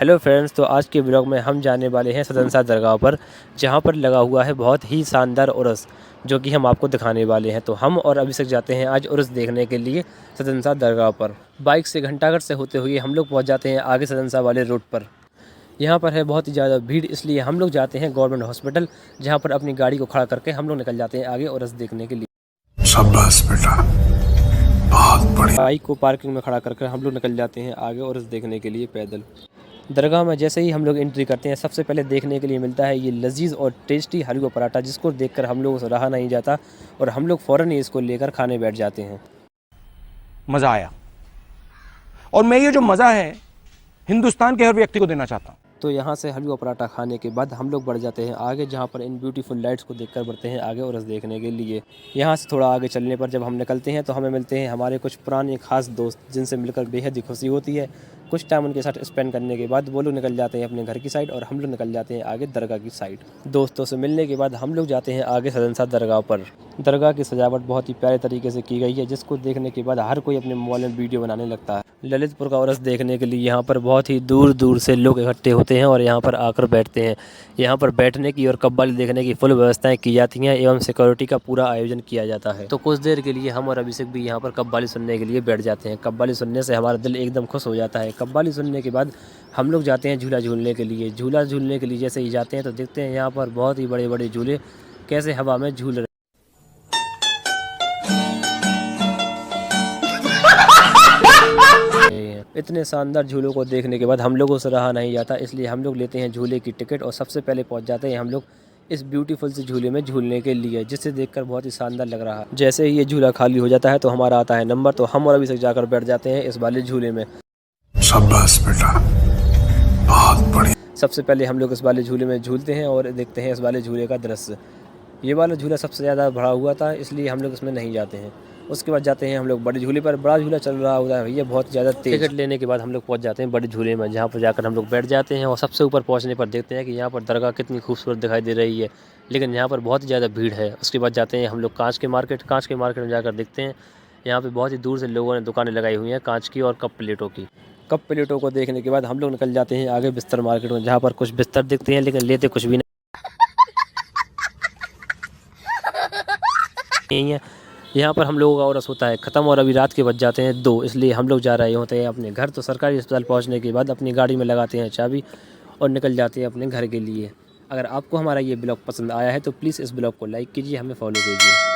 Hello friends, तो आज के ब्लॉग में हम जाने वाले हैं सदनसा दरगाह पर, जहां पर लगा हुआ है बहुत ही शानदार उर्स, जो कि हम आपको दिखाने वाले हैं। तो हम और अभिषेक जाते हैं आज उर्स देखने के लिए सदनसा दरगाह पर। बाइक से घंटाघर से होते हुए हम लोग पहुंच जाते हैं आगे सदनसा वाले रोड पर। यहाँ पर है बहुत ही ज़्यादा भीड़, इसलिए हम लोग जाते हैं गवर्नमेंट हॉस्पिटल, जहाँ पर अपनी गाड़ी को खड़ा करके हम लोग निकल जाते हैं आगे उर्स देखने के लिए। शाबाश बेटा, बहुत बढ़िया। बाइक को पार्किंग में खड़ा करके हम लोग निकल जाते हैं आगे उर्स देखने के लिए पैदल। दरगाह में जैसे ही हम लोग एंट्री करते हैं, सबसे पहले देखने के लिए मिलता है ये लजीज और टेस्टी हलवा पराठा, जिसको देखकर हम लोगों से रहा नहीं जाता और हम लोग फ़ौरन ही इसको लेकर खाने बैठ जाते हैं। मजा आया, और मैं ये जो मजा है हिंदुस्तान के हर व्यक्ति को देना चाहता हूं। तो यहाँ से हलवा पराठा खाने के बाद हम लोग बढ़ जाते हैं आगे, जहाँ पर इन ब्यूटीफुल लाइट्स को देखकर बढ़ते हैं आगे उर्स देखने के लिए। यहाँ से थोड़ा आगे चलने पर जब हम निकलते हैं तो हमें मिलते हैं हमारे कुछ पुराने खास दोस्त, जिनसे मिलकर बेहद ही खुशी होती है। कुछ टाइम उनके साथ स्पेंड करने के बाद वो लोग निकल जाते हैं अपने घर की साइड और हम लोग निकल जाते हैं आगे दरगाह की साइड। दोस्तों से मिलने के बाद हम लोग जाते हैं आगे सदनसा दरगाह पर। दरगाह की सजावट बहुत ही प्यारे तरीके से की गई है, जिसको देखने के बाद हर कोई अपने मोबाइल में वीडियो बनाने लगता है। ललितपुर का उर्स देखने के लिए यहाँ पर बहुत ही दूर दूर से लोग इकट्ठे होते हैं और यहाँ पर आकर बैठते हैं। यहाँ पर बैठने की और कव्वाली देखने की फुल व्यवस्थाएं की जाती हैं एवं सिक्योरिटी का पूरा आयोजन किया जाता है। तो कुछ देर के लिए हम और अभिषेक भी यहाँ पर कव्वाली सुनने के लिए बैठ जाते हैं। कव्वाली सुनने से हमारा दिल एकदम खुश हो जाता है। कव्वाली सुनने के बाद हम लोग जाते हैं झूला झूलने के लिए। झूला झूलने के लिए जैसे ही जाते हैं तो देखते हैं यहाँ पर बहुत ही बड़े बड़े झूले कैसे हवा में झूल रहे हैं। इतने शानदार झूलों को देखने के बाद हम लोगों से रहा नहीं जाता, इसलिए हम लोग लेते हैं झूले की टिकट और सबसे पहले पहुंच जाते हैं हम लोग इस ब्यूटीफुल से झूले में झूलने के लिए, जिसे देखकर बहुत ही शानदार लग रहा है। जैसे ही ये झूला खाली हो जाता है तो हमारा आता है नंबर, तो हम और अभी तक जाकर बैठ जाते हैं इस वाले झूले में। शाबाश बेटा, बहुत बढ़िया। सबसे पहले हम लोग इस वाले झूले में झूलते हैं और देखते हैं इस वाले झूले का दृश्य। ये वाला झूला सबसे ज़्यादा भरा हुआ था, इसलिए हम लोग इसमें नहीं जाते हैं। उसके बाद जाते हैं हम लोग बड़े झूले पर। बड़ा झूला चल रहा होता है भैया बहुत ज़्यादा तेज। टिकट लेने के बाद हम लोग पहुंच जाते हैं बड़े झूले में, जहां पर जाकर हम लोग बैठ जाते हैं और सबसे ऊपर पहुंचने पर देखते हैं कि यहां पर दरगाह कितनी खूबसूरत दिखाई दे रही है, लेकिन यहाँ पर बहुत ज़्यादा भीड़ है। उसके बाद जाते हैं हम लोग कांच के मार्केट में जाकर देखते हैं यहाँ पर बहुत ही दूर से लोगों ने दुकानें लगाई हुई हैं कांच की और कप प्लेटों की। कप प्लेटों को देखने के बाद हम लोग निकल जाते हैं आगे बिस्तर मार्केट में, जहाँ पर कुछ बिस्तर दिखते हैं लेकिन लेते कुछ भी नहीं है। यहाँ पर हम लोगों का उर्स होता है ख़त्म और अभी रात के बज जाते हैं 2, इसलिए हम लोग जा रहे होते हैं अपने घर। तो सरकारी अस्पताल पहुँचने के बाद अपनी गाड़ी में लगाते हैं चाबी और निकल जाते हैं अपने घर के लिए। अगर आपको हमारा ये ब्लॉग पसंद आया है तो प्लीज़ इस ब्लॉग को लाइक कीजिए, हमें फॉलो कीजिए।